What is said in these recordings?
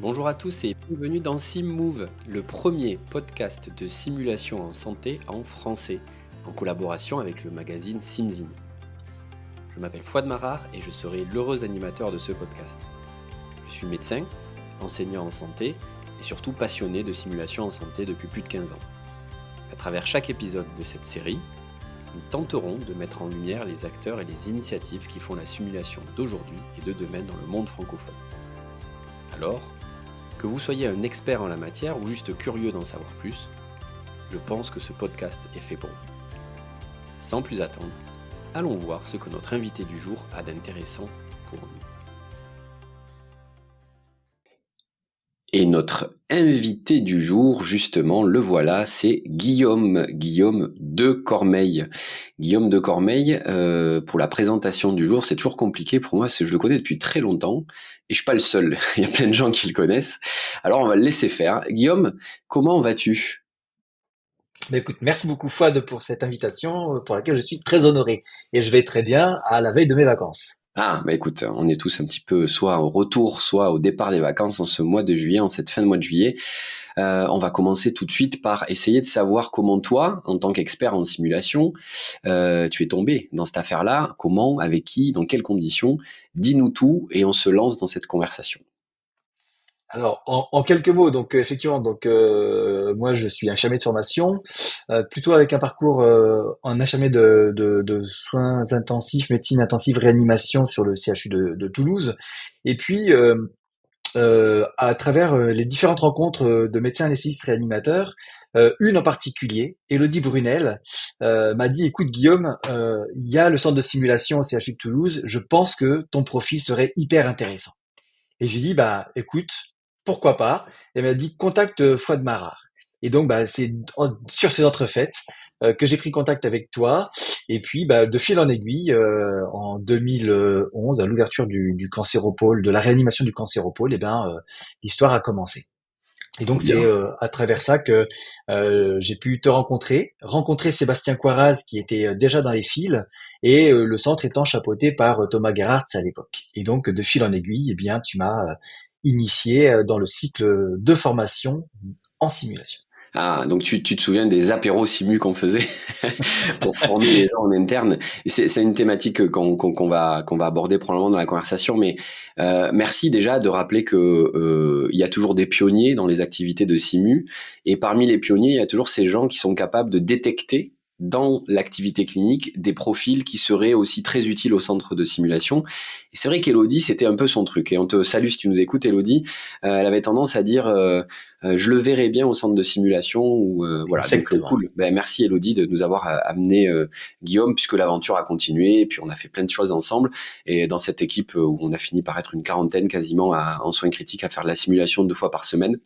Bonjour à tous et bienvenue dans SimMove, le premier podcast de simulation en santé en français, en collaboration avec le magazine SimZine. Je m'appelle Fouad Marar et je serai l'heureux animateur de ce podcast. Je suis médecin, enseignant en santé et surtout passionné de simulation en santé depuis plus de 15 ans. À travers chaque épisode de cette série, nous tenterons de mettre en lumière les acteurs et les initiatives qui font la simulation d'aujourd'hui et de demain dans le monde francophone. Alors, que vous soyez un expert en la matière ou juste curieux d'en savoir plus, je pense que ce podcast est fait pour vous. Sans plus attendre, allons voir ce que notre invité du jour a d'intéressant pour nous. Et notre invité du jour, justement, le voilà, c'est Guillaume de Cormeilles. Guillaume de Cormeilles, pour la présentation du jour, c'est toujours compliqué pour moi, parce que je le connais depuis très longtemps, et je suis pas le seul, il y a plein de gens qui le connaissent. Alors on va le laisser faire. Guillaume, comment vas-tu ? Écoute, merci beaucoup Fouad pour cette invitation pour laquelle je suis très honoré. Et je vais très bien à la veille de mes vacances. Ah, bah écoute, on est tous un petit peu soit au retour, soit au départ des vacances en ce mois de juillet, en cette fin de mois de juillet. On va commencer tout de suite par essayer de savoir comment toi, en tant qu'expert en simulation, tu es tombé dans cette affaire-là, comment, avec qui, dans quelles conditions. Dis-nous tout et on se lance dans cette conversation. Alors, en quelques mots, donc effectivement, moi je suis infirmier de formation, plutôt avec un parcours en infirmier de soins intensifs, médecine intensive, réanimation sur le CHU de Toulouse. Et puis à travers les différentes rencontres de médecins anesthésistes réanimateurs, une en particulier, Élodie Brunel, m'a dit, écoute Guillaume, il y a le centre de simulation au CHU de Toulouse, je pense que ton profil serait hyper intéressant. Et j'ai dit, bah écoute, pourquoi pas. Elle m'a dit, contacte Fouad Marar. Et donc, bah, c'est sur ces entrefaites que j'ai pris contact avec toi. Et puis, bah, de fil en aiguille, en 2011, à l'ouverture du cancéropole, de la réanimation du cancéropole, l'histoire a commencé. Et Trop donc, c'est bien. à travers ça que j'ai pu te rencontrer Sébastien Coiraz, qui était déjà dans les fils, et le centre étant chapeauté par Thomas Gerhardt à l'époque. Et donc, de fil en aiguille, eh bien, tu m'as initié dans le cycle de formation en simulation. Ah, donc tu te souviens des apéros simu qu'on faisait pour former les gens en interne. Et c'est une thématique qu'on va aborder probablement dans la conversation, mais merci déjà de rappeler que il y a toujours des pionniers dans les activités de simu, et parmi les pionniers, il y a toujours ces gens qui sont capables de détecter dans l'activité clinique des profils qui seraient aussi très utiles au centre de simulation. Et c'est vrai qu'Élodie, c'était un peu son truc. Et on te salue si tu nous écoutes, Élodie. Elle avait tendance à dire je le verrais bien au centre de simulation. Ou voilà. Donc Exactement. cool. Ben, merci Élodie de nous avoir amené Guillaume, puisque l'aventure a continué. Et puis on a fait plein de choses ensemble. Et dans cette équipe où on a fini par être une quarantaine quasiment en soins critiques à faire de la simulation 2 fois par semaine.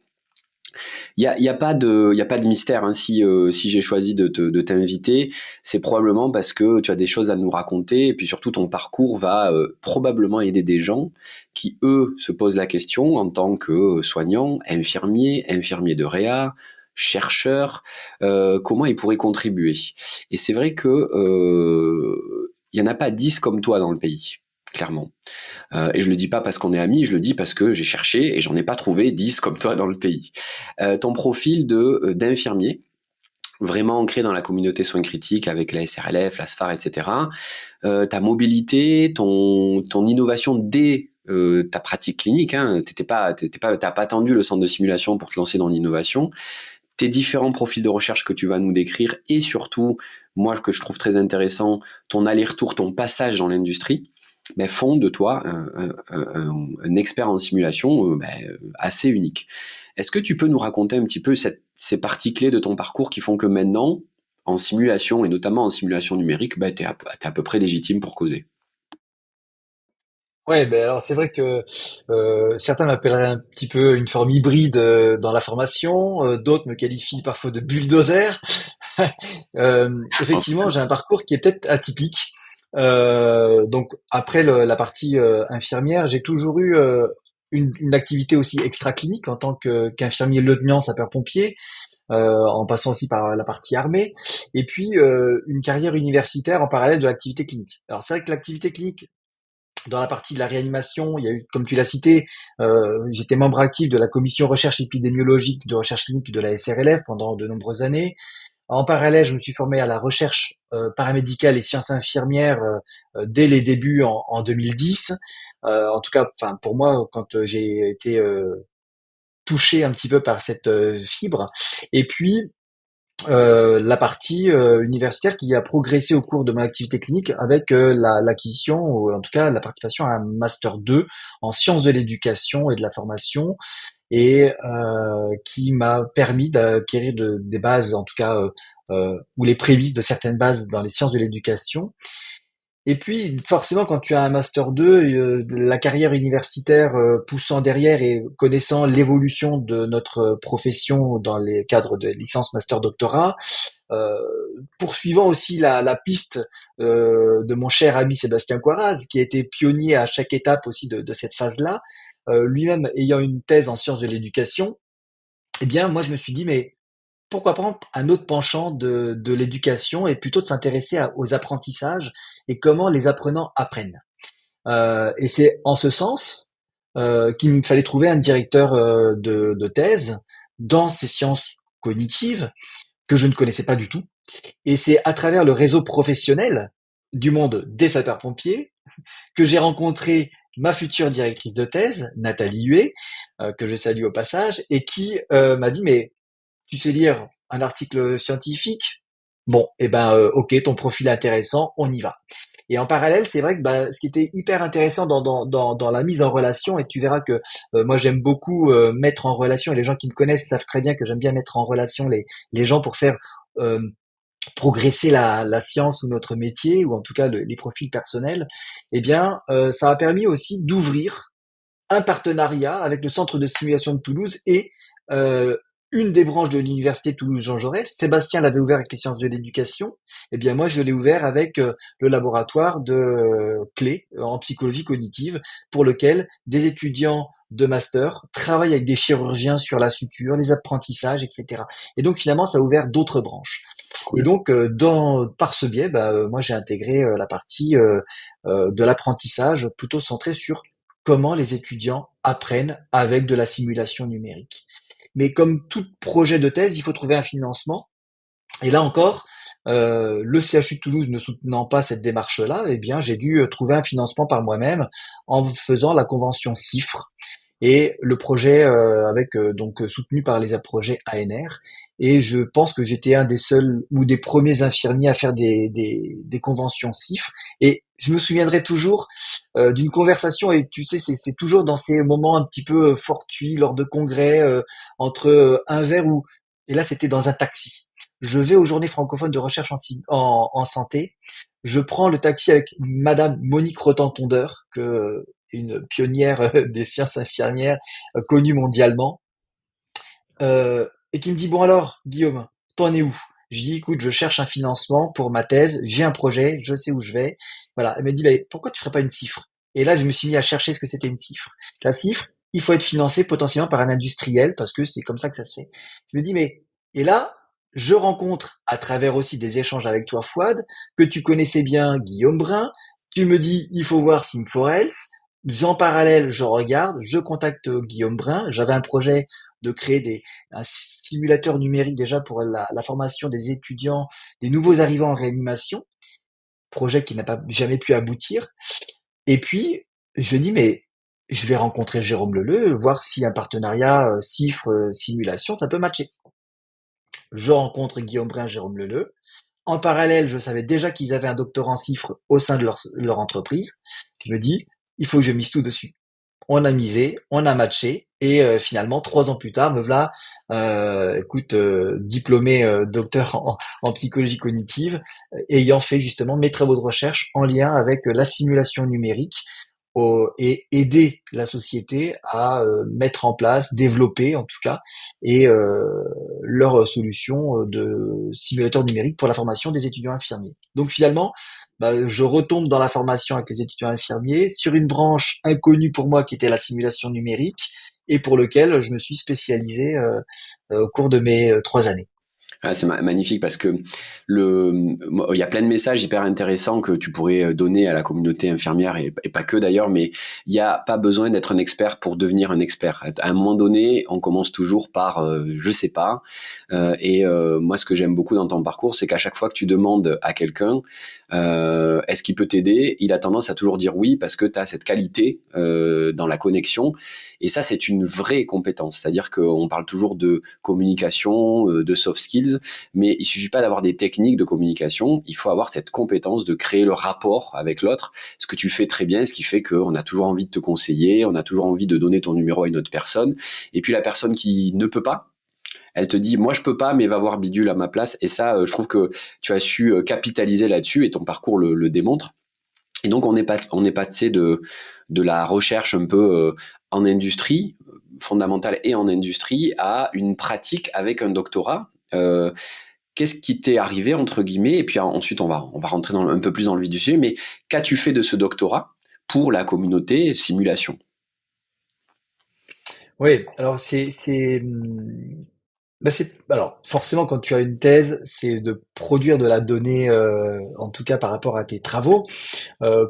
Il y a pas de mystère, hein. Si j'ai choisi de t'inviter, c'est probablement parce que tu as des choses à nous raconter, et puis surtout ton parcours va probablement aider des gens qui eux se posent la question en tant que soignants, infirmiers de réa, chercheurs, comment ils pourraient contribuer. Et c'est vrai que il y en a pas 10 comme toi dans le pays, clairement. Et je le dis pas parce qu'on est amis, je le dis parce que j'ai cherché et j'en ai pas trouvé 10 comme toi dans le pays. Ton profil d'infirmier, vraiment ancré dans la communauté soins critiques avec la SRLF, la SFAR, etc. Ta mobilité, ton innovation dès ta pratique clinique, hein, t'as pas attendu le centre de simulation pour te lancer dans l'innovation. Tes différents profils de recherche que tu vas nous décrire, et surtout, moi, que je trouve très intéressant, ton aller-retour, ton passage dans l'industrie, ben, font de toi un expert en simulation assez unique. Est-ce que tu peux nous raconter un petit peu ces parties clés de ton parcours qui font que maintenant, en simulation, et notamment en simulation numérique, ben, t'es à peu près légitime pour causer? Ouais, ben alors c'est vrai que certains m'appelleraient un petit peu une forme hybride dans la formation, d'autres me qualifient parfois de bulldozer. Je pense Effectivement, j'ai un parcours qui est peut-être atypique. Donc après la partie infirmière, j'ai toujours eu une activité aussi extra-clinique en tant qu'infirmier lieutenant sapeur-pompier, en passant aussi par la partie armée, et puis une carrière universitaire en parallèle de l'activité clinique. Alors c'est vrai que l'activité clinique Dans la partie de la réanimation, il y a eu, comme tu l'as cité, j'étais membre actif de la commission recherche épidémiologique de recherche clinique de la SRLF pendant de nombreuses années. En parallèle, je me suis formé à la recherche paramédicale et sciences infirmières dès les débuts en 2010. En tout cas, enfin pour moi, quand j'ai été touché un petit peu par cette fibre. Et puis la partie universitaire qui a progressé au cours de mon activité clinique avec l'acquisition, ou en tout cas la participation à un master 2 en sciences de l'éducation et de la formation, et qui m'a permis d'acquérir des bases, en tout cas, ou les prémices de certaines bases dans les sciences de l'éducation. Et puis, forcément, quand tu as un master 2, la carrière universitaire poussant derrière et connaissant l'évolution de notre profession dans les cadres de licence, master, doctorat, euh, poursuivant aussi la piste de mon cher ami Sébastien Coiraz, qui a été pionnier à chaque étape aussi de cette phase-là, lui-même ayant une thèse en sciences de l'éducation, eh bien, moi, je me suis dit, mais pourquoi pas un autre penchant de l'éducation et plutôt de s'intéresser aux apprentissages et comment les apprenants apprennent. Et c'est en ce sens qu'il me fallait trouver un directeur de thèse dans ces sciences cognitives que je ne connaissais pas du tout. Et c'est à travers le réseau professionnel du monde des sapeurs-pompiers que j'ai rencontré ma future directrice de thèse, Nathalie Huet, que je salue au passage, et qui m'a dit, mais tu sais lire un article scientifique? Bon, eh ben, ok, ton profil est intéressant, on y va. Et en parallèle, c'est vrai que bah, ce qui était hyper intéressant dans la mise en relation, et tu verras que moi j'aime beaucoup mettre en relation, et les gens qui me connaissent savent très bien que j'aime bien mettre en relation les gens pour faire euh, progresser la science ou notre métier, ou en tout cas les profils personnels, eh bien, ça a permis aussi d'ouvrir un partenariat avec le centre de simulation de Toulouse et euh, une des branches de l'université Toulouse-Jean Jaurès. Sébastien l'avait ouvert avec les sciences de l'éducation. Eh bien, moi, je l'ai ouvert avec le laboratoire de clés en psychologie cognitive, pour lequel des étudiants de master travaillent avec des chirurgiens sur la suture, les apprentissages, etc. Et donc, finalement, ça a ouvert d'autres branches. Et Cool. donc, par ce biais, bah, moi, j'ai intégré la partie de l'apprentissage plutôt centrée sur comment les étudiants apprennent avec de la simulation numérique. Mais comme tout projet de thèse, il faut trouver un financement. Et là encore, le CHU de Toulouse ne soutenant pas cette démarche-là, eh bien, j'ai dû trouver un financement par moi-même en faisant la convention CIFRE et le projet avec donc soutenu par les projets ANR. Et je pense que j'étais un des seuls ou des premiers infirmiers à faire des conventions CIFRE. Et je me souviendrai toujours d'une conversation, et tu sais, c'est toujours dans ces moments un petit peu fortuits lors de congrès, entre un verre ou... Et là, c'était dans un taxi. Je vais aux journées francophones de recherche en santé. Je prends le taxi avec Madame Monique Rotan-Tondeur, une pionnière des sciences infirmières connue mondialement, et qui me dit, bon alors, Guillaume, t'en es où? Je dis, écoute, je cherche un financement pour ma thèse, j'ai un projet, je sais où je vais. Voilà. Elle me dit, bah, pourquoi tu ferais pas une cifre? Et là, je me suis mis à chercher ce que c'était une cifre. La cifre, il faut être financé potentiellement par un industriel, parce que c'est comme ça que ça se fait. Je me dis, mais, et là, je rencontre, à travers aussi des échanges avec toi, Fouad, que tu connaissais bien Guillaume Brun. Tu me dis, il faut voir Sim4Health. En parallèle, je regarde, je contacte Guillaume Brun. J'avais un projet de créer un simulateur numérique déjà pour la formation des étudiants, des nouveaux arrivants en réanimation, projet qui n'a pas jamais pu aboutir. Et puis, je dis, mais je vais rencontrer Jérôme Leleu, voir si un partenariat CIFRE simulation, ça peut matcher. Je rencontre Guillaume Brun, Jérôme Leleu. En parallèle, je savais déjà qu'ils avaient un doctorat en CIFRE au sein de leur entreprise. Je me dis, il faut que je mise tout dessus. On a misé, on a matché, et finalement 3 ans plus tard, me voilà, écoute, diplômé docteur en psychologie cognitive, ayant fait justement mes travaux de recherche en lien avec la simulation numérique, et aider la société à mettre en place, développer en tout cas, et leur solution de simulateur numérique pour la formation des étudiants infirmiers. Donc finalement, bah, je retombe dans la formation avec les étudiants infirmiers sur une branche inconnue pour moi qui était la simulation numérique, et pour lequel je me suis spécialisé au cours de mes 3 années. Ah, c'est magnifique parce que il y a plein de messages hyper intéressants que tu pourrais donner à la communauté infirmière et pas que d'ailleurs, mais il n'y a pas besoin d'être un expert pour devenir un expert. À un moment donné, on commence toujours par je sais pas. Moi, ce que j'aime beaucoup dans ton parcours, c'est qu'à chaque fois que tu demandes à quelqu'un est-ce qu'il peut t'aider, il a tendance à toujours dire oui parce que tu as cette qualité dans la connexion. Et ça, c'est une vraie compétence. C'est-à-dire qu'on parle toujours de communication, de soft skills, mais il suffit pas d'avoir des techniques de communication. Il faut avoir cette compétence de créer le rapport avec l'autre. Ce que tu fais très bien, ce qui fait qu'on a toujours envie de te conseiller, on a toujours envie de donner ton numéro à une autre personne. Et puis la personne qui ne peut pas, elle te dit moi je peux pas mais va voir Bidule à ma place, et ça je trouve que tu as su capitaliser là-dessus et ton parcours le démontre. Et donc on est passé de la recherche un peu en industrie fondamentale et en industrie à une pratique avec un doctorat. Qu'est-ce qui t'est arrivé entre guillemets, et puis ensuite on va rentrer un peu plus dans le vif du sujet, mais qu'as-tu fait de ce doctorat pour la communauté simulation? Oui, alors alors forcément quand tu as une thèse, c'est de produire de la donnée, en tout cas par rapport à tes travaux,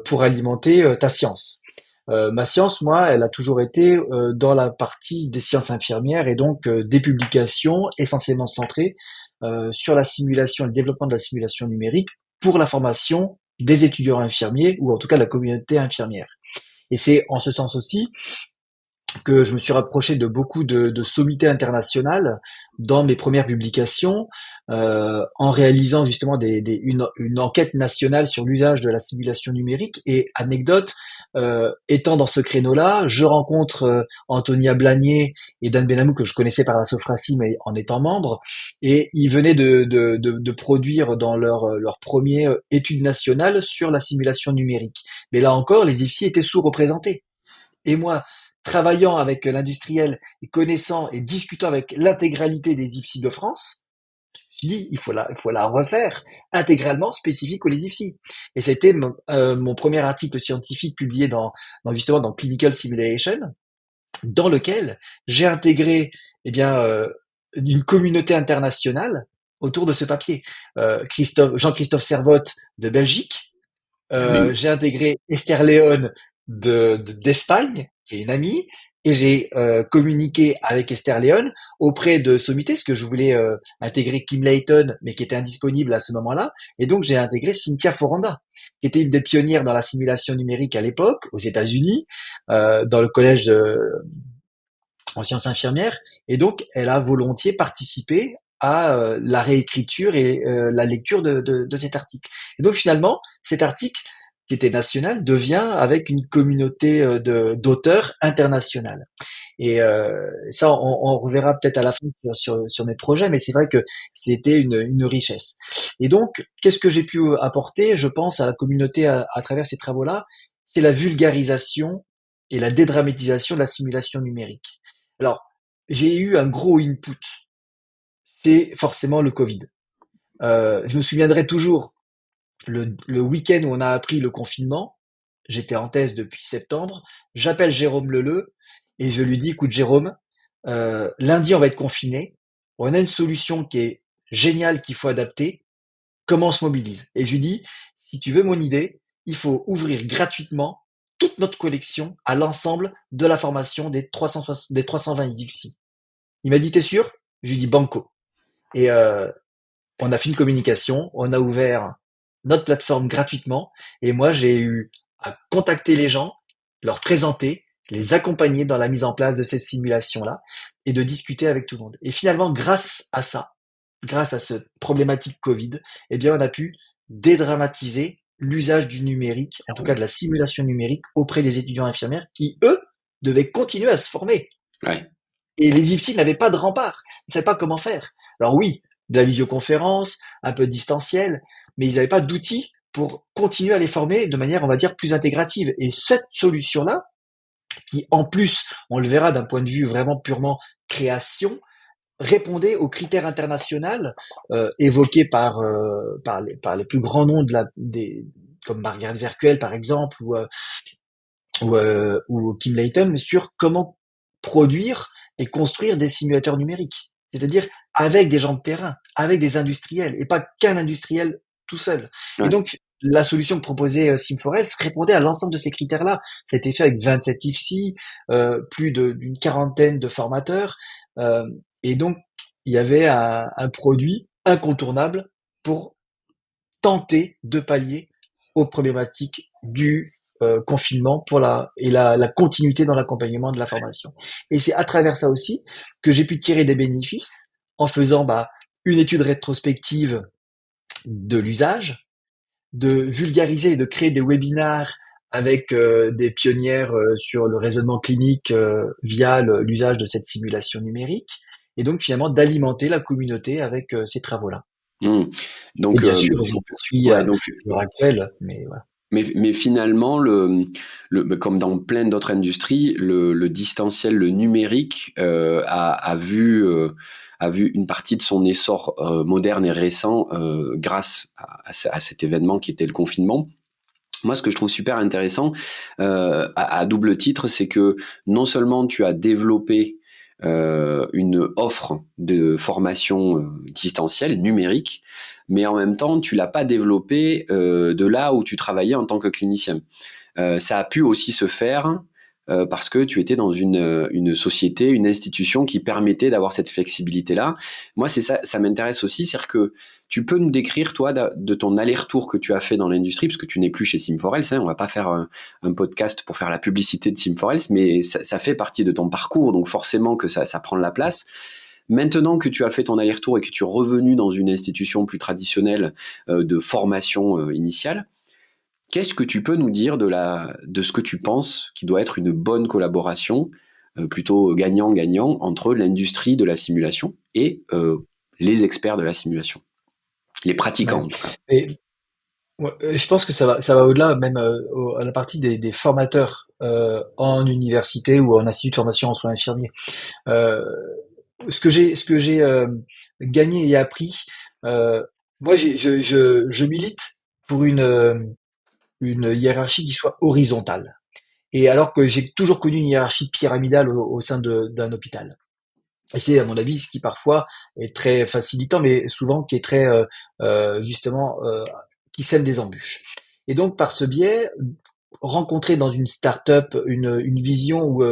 pour alimenter ta science. Ma science, moi, elle a toujours été dans la partie des sciences infirmières et donc des publications essentiellement centrées sur la simulation et le développement de la simulation numérique pour la formation des étudiants infirmiers ou en tout cas de la communauté infirmière. Et c'est en ce sens aussi que je me suis rapproché de beaucoup de sommités internationales dans mes premières publications, en réalisant justement une enquête nationale sur l'usage de la simulation numérique. Et anecdote, étant dans ce créneau-là, je rencontre Antonia Blagnier et Dan Benamou, que je connaissais par la Sophrassi, mais en étant membre, et ils venaient de produire dans leur première étude nationale sur la simulation numérique. Mais là encore, les IFSI étaient sous-représentés. Et moi, travaillant avec l'industriel et connaissant et discutant avec l'intégralité des IFSI de France, je me suis dit, il faut la refaire intégralement spécifique aux IFSI. Et c'était mon premier article scientifique publié justement dans Clinical Simulation, dans lequel j'ai intégré une communauté internationale autour de ce papier. Jean-Christophe Servotte de Belgique, Ah oui, j'ai intégré Esther Léon d'Espagne, qui est une amie, et j'ai communiqué avec Esther Léon auprès de Sommité, parce que je voulais intégrer Kim Layton, mais qui était indisponible à ce moment-là. Et donc j'ai intégré Cynthia Foranda, qui était une des pionnières dans la simulation numérique à l'époque, aux États-Unis, dans le collège en sciences infirmières. Et donc elle a volontiers participé à la réécriture et la lecture de cet article. Et donc finalement, cet article qui était national devient avec une communauté d'auteurs internationale. Et ça, on reverra peut-être à la fin sur mes projets, mais c'est vrai que c'était une richesse. Et donc, qu'est-ce que j'ai pu apporter, je pense, à la communauté à travers ces travaux-là? C'est la vulgarisation et la dédramatisation de la simulation numérique. Alors, j'ai eu un gros input, c'est forcément le Covid. Je me souviendrai toujours le week-end où on a appris le confinement. J'étais en thèse depuis septembre. J'appelle Jérôme Leleu et je lui dis, écoute Jérôme, lundi on va être confiné. On a une solution qui est géniale qu'il faut adapter. Comment on se mobilise? Et je lui dis, si tu veux mon idée, il faut ouvrir gratuitement toute notre collection à l'ensemble de la formation des 320 ici. Il m'a dit, t'es sûr? Je lui dis banco. Et on a fait une communication, on a ouvert notre plateforme gratuitement, et moi j'ai eu à contacter les gens, leur présenter, les accompagner dans la mise en place de ces simulations-là, et de discuter avec tout le monde. Et finalement, grâce à ça, grâce à cette problématique Covid, eh bien on a pu dédramatiser l'usage du numérique, en tout cas de la simulation numérique, auprès des étudiants infirmières qui, eux, devaient continuer à se former. ouais. Et les IFSI n'avaient pas de rempart. Ils ne savaient pas comment faire. Alors oui, de la visioconférence, un peu distanciel, mais ils n'avaient pas d'outils pour continuer à les former de manière, on va dire, plus intégrative. Et cette solution-là, qui en plus, on le verra d'un point de vue vraiment purement création, répondait aux critères internationaux évoqués par les plus grands noms comme Margaret Verkuel par exemple ou Kim Layton sur comment produire et construire des simulateurs numériques. C'est-à-dire avec des gens de terrain, avec des industriels, et pas qu'un industriel tout seul. Et Ouais. donc, la solution que proposait Sim4Health répondait à l'ensemble de ces critères-là. Ça a été fait avec 27 IFSI, d'une quarantaine de formateurs, euh, et donc il y avait un produit incontournable pour tenter de pallier aux problématiques du confinement pour la continuité dans l'accompagnement de la formation. Et c'est à travers ça aussi que j'ai pu tirer des bénéfices en faisant une étude rétrospective de l'usage, de vulgariser et de créer des webinars avec des pionnières sur le raisonnement clinique via l'usage de cette simulation numérique, et donc finalement d'alimenter la communauté avec ces travaux-là. Mmh. Et Donc, bien sûr, je poursuis ouais, à donc l'heure actuelle, mais voilà. mais finalement, comme dans plein d'autres industries, le distanciel, le numérique, a vu une partie de son essor moderne et récent grâce à cet événement qui était le confinement. Moi, ce que je trouve super intéressant, à double titre, c'est que non seulement tu as développé une offre de formation distancielle, numérique, mais en même temps, tu l'as pas développé de là où tu travaillais en tant que clinicien. Ça a pu aussi se faire parce que tu étais dans une société, une institution qui permettait d'avoir cette flexibilité-là. Moi, c'est ça, ça m'intéresse aussi, c'est-à-dire que tu peux nous décrire, toi, de ton aller-retour que tu as fait dans l'industrie, parce que tu n'es plus chez Sim4Health, hein, on va pas faire un podcast pour faire la publicité de Sim4Health, mais ça fait partie de ton parcours, donc forcément que ça prend de la place. Maintenant que tu as fait ton aller-retour et que tu es revenu dans une institution plus traditionnelle de formation initiale, qu'est-ce que tu peux nous dire de ce que tu penses qui doit être une bonne collaboration, plutôt gagnant-gagnant, entre l'industrie de la simulation et les experts de la simulation, les pratiquants Ouais. en tout cas. Et ouais, je pense que ça va au-delà même à la partie des formateurs en université ou en institut de formation en soins infirmiers. Euh, ce que j'ai gagné et appris, euh, moi je milite pour une hiérarchie qui soit horizontale. Et alors que j'ai toujours connu une hiérarchie pyramidale au sein d'un hôpital. Et c'est, à mon avis, ce qui parfois est très facilitant, mais souvent qui est très, justement, qui sème des embûches. Et donc, par ce biais, rencontrer dans une start-up une vision où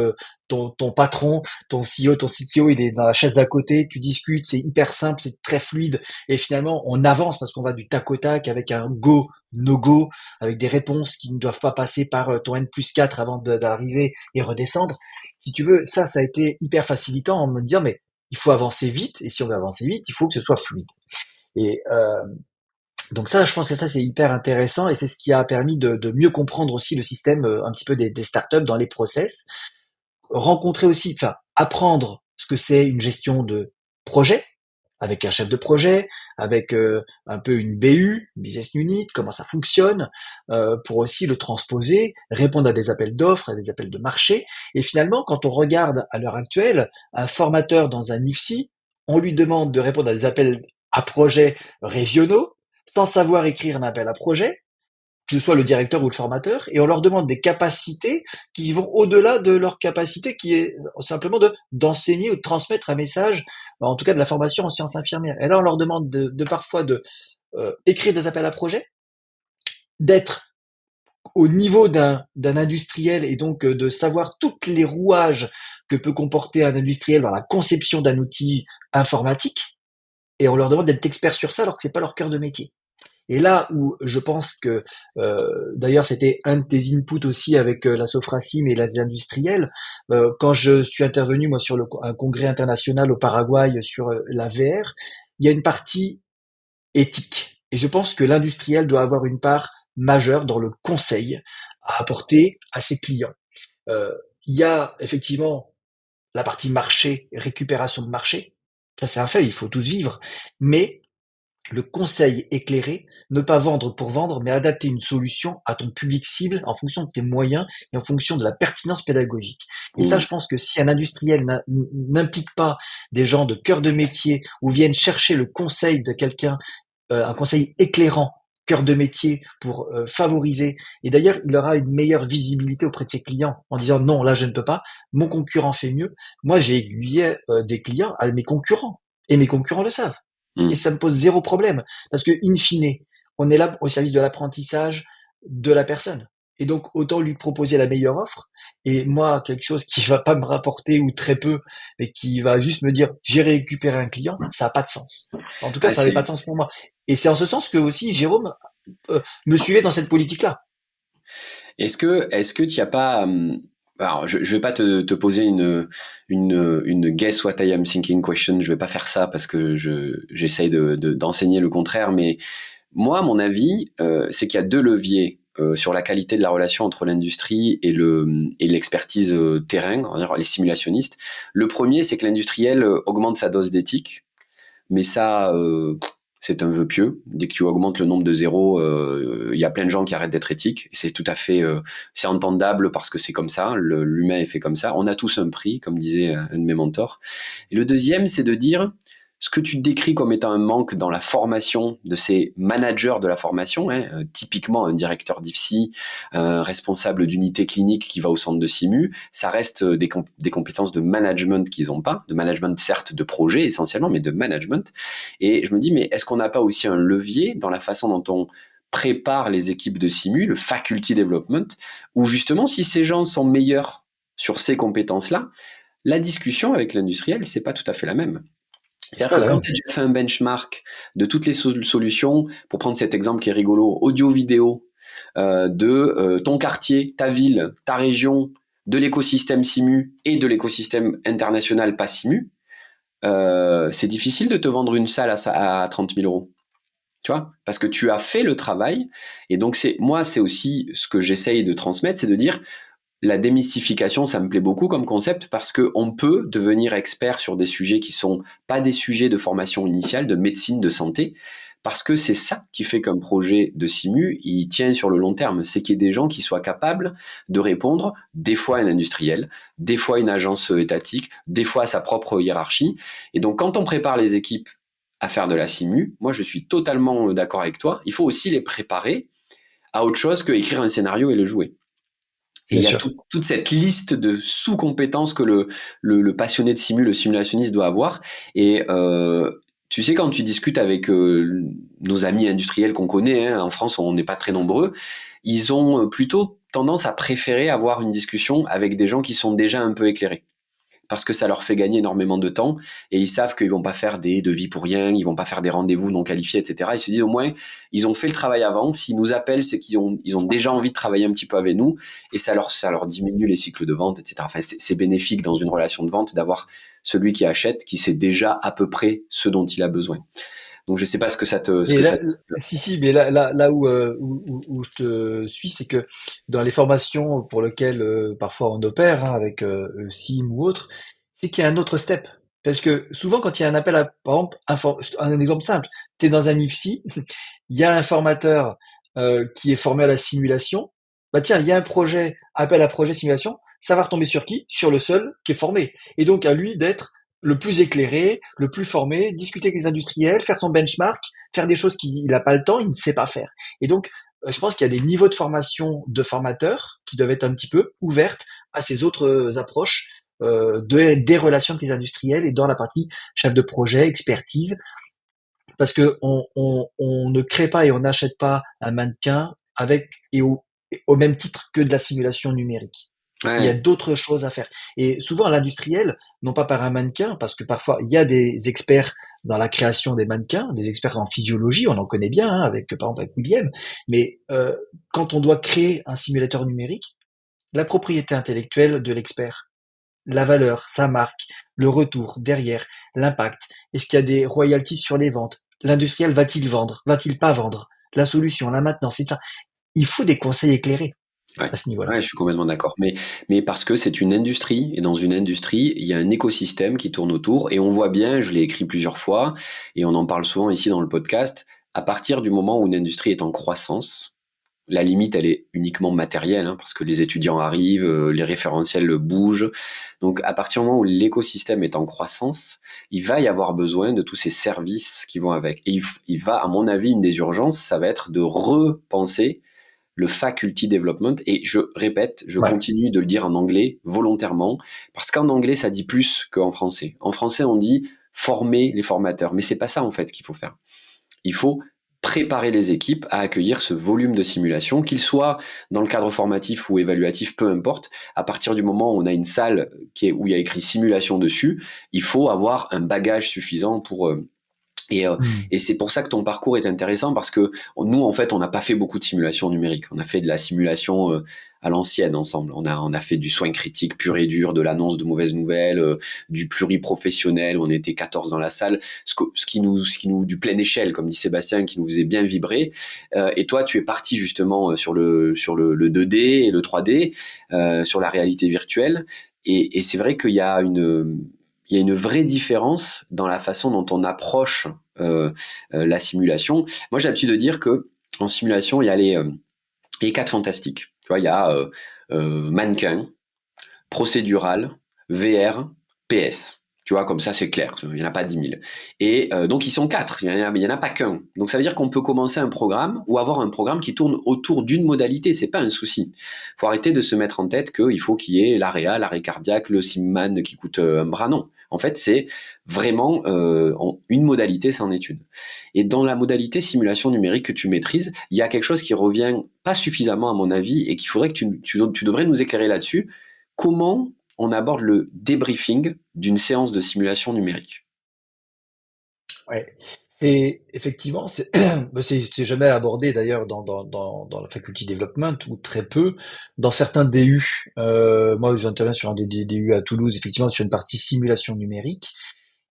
ton patron, ton CEO, ton CTO, il est dans la chaise d'à côté, tu discutes, c'est hyper simple, c'est très fluide, et finalement on avance parce qu'on va du tac au tac avec un go, no go, avec des réponses qui ne doivent pas passer par ton N+4 avant d'arriver et redescendre. Si tu veux, ça a été hyper facilitant en me disant mais il faut avancer vite, et si on veut avancer vite, il faut que ce soit fluide. Et donc ça, je pense que ça c'est hyper intéressant et c'est ce qui a permis de mieux comprendre aussi le système un petit peu des startups dans les process, rencontrer aussi, enfin apprendre ce que c'est une gestion de projet avec un chef de projet, avec un peu une BU, business unit, comment ça fonctionne, pour aussi le transposer, répondre à des appels d'offres, à des appels de marché. Et finalement, quand on regarde à l'heure actuelle un formateur dans un IFSI, on lui demande de répondre à des appels à projets régionaux, sans savoir écrire un appel à projet, que ce soit le directeur ou le formateur, et on leur demande des capacités qui vont au-delà de leur capacité qui est simplement d'enseigner ou de transmettre un message, en tout cas de la formation en sciences infirmières. Et là, on leur demande de parfois de écrire des appels à projets, d'être au niveau d'un industriel et donc de savoir toutes les rouages que peut comporter un industriel dans la conception d'un outil informatique, et on leur demande d'être experts sur ça alors que c'est pas leur cœur de métier. Et là où je pense que, d'ailleurs, c'était un de tes inputs aussi avec la Sofracim et les industriels, quand je suis intervenu moi sur un congrès international au Paraguay sur la VR, il y a une partie éthique. Et je pense que l'industriel doit avoir une part majeure dans le conseil à apporter à ses clients. Euh, il y a effectivement la partie marché, récupération de marché. Ça, c'est un fait, il faut tous vivre. Mais le conseil éclairé, ne pas vendre pour vendre, mais adapter une solution à ton public cible en fonction de tes moyens et en fonction de la pertinence pédagogique. Et ça, Mmh. je pense que si un industriel n'implique pas des gens de cœur de métier ou viennent chercher le conseil de quelqu'un, un conseil éclairant, cœur de métier pour favoriser. Et d'ailleurs, il aura une meilleure visibilité auprès de ses clients en disant non, là je ne peux pas, mon concurrent fait mieux. Moi, j'ai aiguillé des clients à mes concurrents Et mes concurrents le savent. Et Mm. ça me pose zéro problème. Parce que, in fine, on est là au service de l'apprentissage de la personne. Et donc, autant lui proposer la meilleure offre. Et moi, quelque chose qui va pas me rapporter ou très peu, mais qui va juste me dire, j'ai récupéré un client, ça n'a pas de sens. En tout cas, Ah, ça n'avait pas de sens pour moi. Et c'est en ce sens que aussi Jérôme me suivait dans cette politique-là. est-ce que tu as pas, alors je vais pas te poser une guess what I am thinking question, je vais pas faire ça parce que j'essaye d'enseigner le contraire, mais moi, mon avis, c'est qu'il y a deux leviers sur la qualité de la relation entre l'industrie et l'expertise terrain, on va dire les simulationnistes. Le premier, c'est que l'industriel augmente sa dose d'éthique, mais ça, c'est un vœu pieux. Dès que tu augmentes le nombre de zéros, il y a plein de gens qui arrêtent d'être éthiques. C'est tout à fait, c'est entendable parce que c'est comme ça. L'humain est fait comme ça. On a tous un prix, comme disait un de mes mentors. Et le deuxième, c'est de dire ce que tu décris comme étant un manque dans la formation de ces managers de la formation, hein, typiquement un directeur d'IFSI, un responsable d'unité clinique qui va au centre de Simu, ça reste des compétences de management qu'ils n'ont pas, de management certes de projet essentiellement, mais de management. Et je me dis, mais est-ce qu'on n'a pas aussi un levier dans la façon dont on prépare les équipes de Simu, le faculty development, où justement si ces gens sont meilleurs sur ces compétences-là, la discussion avec l'industriel, c'est pas tout à fait la même. C'est C'est-à-dire pas que la quand même. tu as déjà fait un benchmark de toutes les solutions, pour prendre cet exemple qui est rigolo, audio-vidéo, de ton quartier, ta ville, ta région, de l'écosystème Simu et de l'écosystème international pas Simu, c'est difficile de te vendre une salle à 30 000 euros. Tu vois, parce que tu as fait le travail. Et donc, c'est aussi ce que j'essaye de transmettre, c'est de dire, la démystification, ça me plaît beaucoup comme concept parce qu'on peut devenir expert sur des sujets qui sont pas des sujets de formation initiale, de médecine, de santé, parce que c'est ça qui fait qu'un projet de Simu, il tient sur le long terme. C'est qu'il y ait des gens qui soient capables de répondre des fois à un industriel, des fois à une agence étatique, des fois à sa propre hiérarchie. Et donc, quand on prépare les équipes à faire de la Simu, moi, je suis totalement d'accord avec toi. Il faut aussi les préparer à autre chose que écrire un scénario et le jouer. Et il Bien y a sûr. toute cette liste de sous-compétences que le passionné de simu, le simulationniste doit avoir. Et tu sais, quand tu discutes avec nos amis industriels qu'on connaît, hein, en France on n'est pas très nombreux, ils ont plutôt tendance à préférer avoir une discussion avec des gens qui sont déjà un peu éclairés parce que ça leur fait gagner énormément de temps et ils savent qu'ils vont pas faire des devis pour rien, ils vont pas faire des rendez-vous non qualifiés, etc. Ils se disent au moins ils ont fait le travail avant. S'ils nous appellent, c'est qu'ils ont déjà envie de travailler un petit peu avec nous et ça leur diminue les cycles de vente, etc. Enfin, c'est bénéfique dans une relation de vente d'avoir celui qui achète qui sait déjà à peu près ce dont il a besoin. Donc je sais pas ce Mais que là, ça. si, si, mais là où je te suis, c'est que dans les formations pour lesquelles parfois on opère, hein, avec SIM ou autre, c'est qu'il y a un autre step. Parce que souvent, quand il y a un appel à, par exemple, un exemple simple, tu es dans un IFSI, il y a un formateur qui est formé à la simulation. Bah tiens, il y a un projet, appel à projet simulation, ça va retomber sur qui? Sur le seul qui est formé. Et donc à lui d'être le plus éclairé, le plus formé, discuter avec les industriels, faire son benchmark, faire des choses qu'il n'a pas le temps, il ne sait pas faire. Et donc, je pense qu'il y a des niveaux de formation de formateurs qui doivent être un petit peu ouvertes à ces autres approches des relations avec les industriels et dans la partie chef de projet, expertise, parce que on ne crée pas et on n'achète pas un mannequin avec et au même titre que de la simulation numérique. Il y a Ouais, d'autres choses à faire. Et souvent, l'industriel, non pas par un mannequin, parce que parfois, il y a des experts dans la création des mannequins, des experts en physiologie, on en connaît bien, hein, avec, par exemple, avec William, mais quand on doit créer un simulateur numérique, la propriété intellectuelle de l'expert, la valeur, sa marque, le retour derrière, l'impact, est-ce qu'il y a des royalties sur les ventes? L'industriel va-t-il vendre? Va-t-il pas vendre? La solution, la maintenance, c'est ça. Il faut des conseils éclairés ouais. à ce niveau-là. Ouais, je suis complètement d'accord. Mais parce que c'est une industrie, et dans une industrie, il y a un écosystème qui tourne autour, et on voit bien, je l'ai écrit plusieurs fois, et on en parle souvent ici dans le podcast, à partir du moment où une industrie est en croissance, la limite, elle est uniquement matérielle, hein, parce que les étudiants arrivent, les référentiels bougent. Donc, à partir du moment où l'écosystème est en croissance, il va y avoir besoin de tous ces services qui vont avec. Et il va, à mon avis, une des urgences, ça va être de repenser le faculty development. Et je répète, je Ouais. continue de le dire en anglais volontairement, parce qu'en anglais, ça dit plus qu'en français. En français, on dit former les formateurs. Mais c'est pas ça en fait qu'il faut faire. Il faut préparer les équipes à accueillir ce volume de simulation, qu'il soit dans le cadre formatif ou évaluatif, peu importe. À partir du moment où on a une salle où il y a écrit simulation dessus, il faut avoir un bagage suffisant pour et, euh, Hmm. et c'est pour ça que ton parcours est intéressant parce que nous, en fait, on n'a pas fait beaucoup de simulation numérique. On a fait de la simulation à l'ancienne ensemble. On a fait du soin critique pur et dur, de l'annonce de mauvaises nouvelles, du pluriprofessionnel. On était 14 dans la salle, du plein échelle, comme dit Sébastien, qui nous faisait bien vibrer. Et toi, tu es parti justement sur le 2D et le 3D, sur la réalité virtuelle. Et c'est vrai qu'il y a une vraie différence dans la façon dont on approche la simulation. Moi, j'ai l'habitude de dire que en simulation, il y a les quatre fantastiques. Tu vois, il y a mannequin, procédural, VR, PS. Tu vois, comme ça, c'est clair. Il n'y en a pas 10 000. Et donc, ils sont quatre. Il y en a pas qu'un. Donc, ça veut dire qu'on peut commencer un programme ou avoir un programme qui tourne autour d'une modalité. C'est pas un souci. Faut arrêter de se mettre en tête qu'il faut qu'il y ait l'arrêt cardiaque, le Simman qui coûte un bras. Non. En fait, c'est vraiment une modalité, c'en est une. Et dans la modalité simulation numérique que tu maîtrises, il y a quelque chose qui revient pas suffisamment à mon avis et qu'il faudrait que tu devrais nous éclairer là-dessus. Comment on aborde le débriefing d'une séance de simulation numérique? Ouais. C'est effectivement, bah, c'est jamais abordé d'ailleurs dans la faculty development ou très peu. Dans certains DU, moi j'interviens sur un des DU à Toulouse, effectivement sur une partie simulation numérique,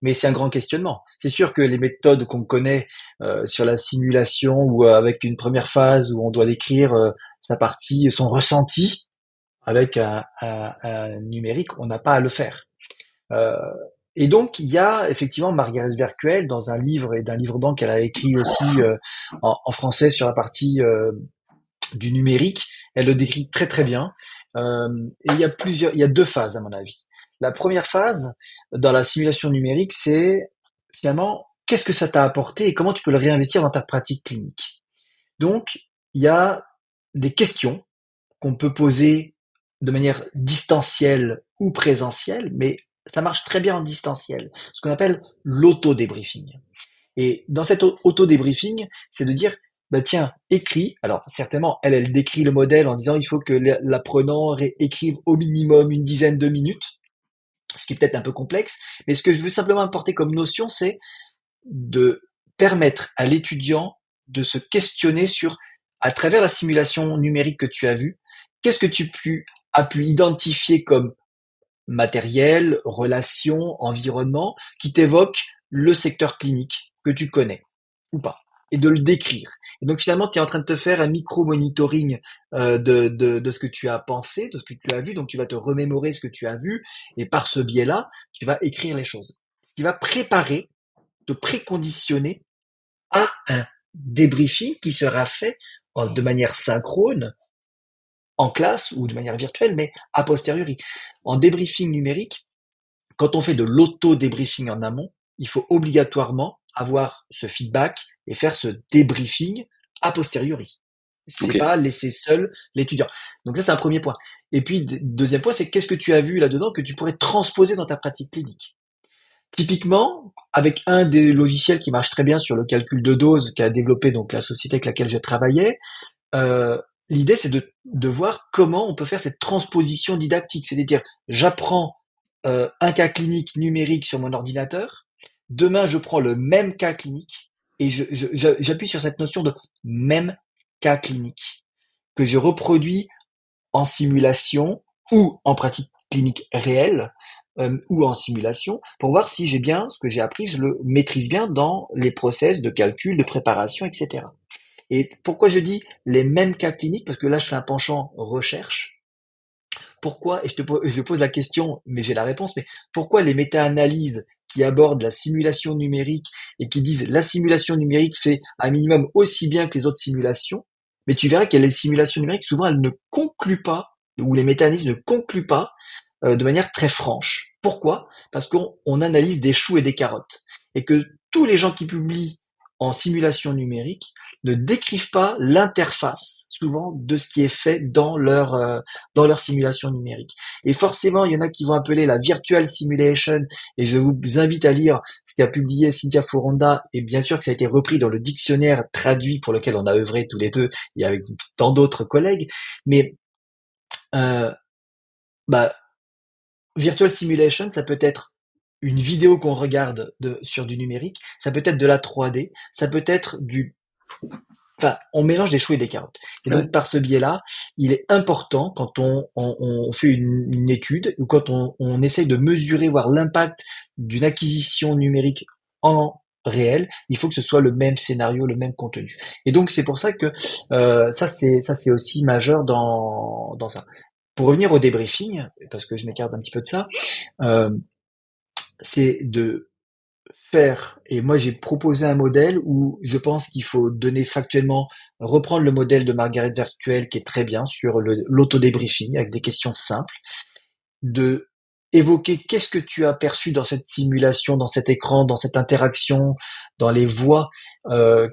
mais c'est un grand questionnement. C'est sûr que les méthodes qu'on connaît sur la simulation ou avec une première phase où on doit décrire sa partie, son ressenti avec un numérique, on n'a pas à le faire. Euh, et donc, il y a effectivement Margaret Verkuel dans un livre et d'un livre blanc qu'elle a écrit aussi en français sur la partie du numérique. Elle le décrit très très bien. Et il y a deux phases à mon avis. La première phase dans la simulation numérique, c'est finalement qu'est-ce que ça t'a apporté et comment tu peux le réinvestir dans ta pratique clinique. Donc, il y a des questions qu'on peut poser de manière distancielle ou présentielle, mais ça marche très bien en distanciel, ce qu'on appelle l'auto-débriefing. Et dans cet auto-débriefing, c'est de dire, bah tiens, écris. Alors certainement, elle décrit le modèle en disant il faut que l'apprenant écrive au minimum une dizaine de minutes, ce qui est peut-être un peu complexe, mais ce que je veux simplement apporter comme notion, c'est de permettre à l'étudiant de se questionner sur, à travers la simulation numérique que tu as vue, qu'est-ce que as pu identifier comme matériel, relation, environnement, qui t'évoque le secteur clinique que tu connais ou pas, et de le décrire. Et donc finalement, tu es en train de te faire un micro-monitoring de ce que tu as pensé, de ce que tu as vu, donc tu vas te remémorer ce que tu as vu, et par ce biais-là, tu vas écrire les choses. Ce qui va préparer, te préconditionner à un débriefing qui sera fait de manière synchrone en classe ou de manière virtuelle, mais a posteriori. En débriefing numérique, quand on fait de l'auto-débriefing en amont, il faut obligatoirement avoir ce feedback et faire ce débriefing a posteriori. C'est Ok. pas laisser seul l'étudiant. Donc ça, c'est un premier point. Et puis, deuxième point, c'est qu'est-ce que tu as vu là-dedans que tu pourrais transposer dans ta pratique clinique. Typiquement, avec un des logiciels qui marche très bien sur le calcul de dose qu'a développé donc la société avec laquelle je travaillais, euh, l'idée c'est de voir comment on peut faire cette transposition didactique, c'est-à-dire j'apprends un cas clinique numérique sur mon ordinateur, demain je prends le même cas clinique et j'appuie sur cette notion de même cas clinique que je reproduis en simulation ou en pratique clinique réelle ou en simulation pour voir si j'ai bien ce que j'ai appris, je le maîtrise bien dans les process de calcul, de préparation, etc. Et pourquoi je dis les mêmes cas cliniques? Parce que là, je fais un penchant recherche. Pourquoi, et je pose la question, mais j'ai la réponse, mais pourquoi les méta-analyses qui abordent la simulation numérique et qui disent la simulation numérique fait un minimum aussi bien que les autres simulations, mais tu verras que les simulations numériques, souvent, elles ne concluent pas, ou les méta-analyses ne concluent pas de manière très franche. Pourquoi? Parce qu'on analyse des choux et des carottes. Et que tous les gens qui publient en simulation numérique ne décrivent pas l'interface souvent de ce qui est fait dans leur simulation numérique. Et forcément, il y en a qui vont appeler la virtual simulation, et je vous invite à lire ce qu'a publié Cynthia Foronda, et bien sûr que ça a été repris dans le dictionnaire traduit pour lequel on a œuvré tous les deux et avec tant d'autres collègues. Mais euh, bah, virtual simulation, ça peut être une vidéo qu'on regarde sur du numérique, ça peut être de la 3D, ça peut être enfin, on mélange des choux et des carottes. Et Ouais. donc, par ce biais-là, il est important quand on fait une étude ou quand on essaye de mesurer, voir l'impact d'une acquisition numérique en réel, il faut que ce soit le même scénario, le même contenu. Et donc, c'est pour ça que ça c'est aussi majeur dans ça. Pour revenir au débriefing, parce que je m'écarte un petit peu de ça, euh, c'est de faire, et moi j'ai proposé un modèle où je pense qu'il faut donner factuellement, reprendre le modèle de Margaret Virtuel qui est très bien sur l'autodébriefing avec des questions simples, de évoquer qu'est-ce que tu as perçu dans cette simulation, dans cet écran, dans cette interaction, dans les voix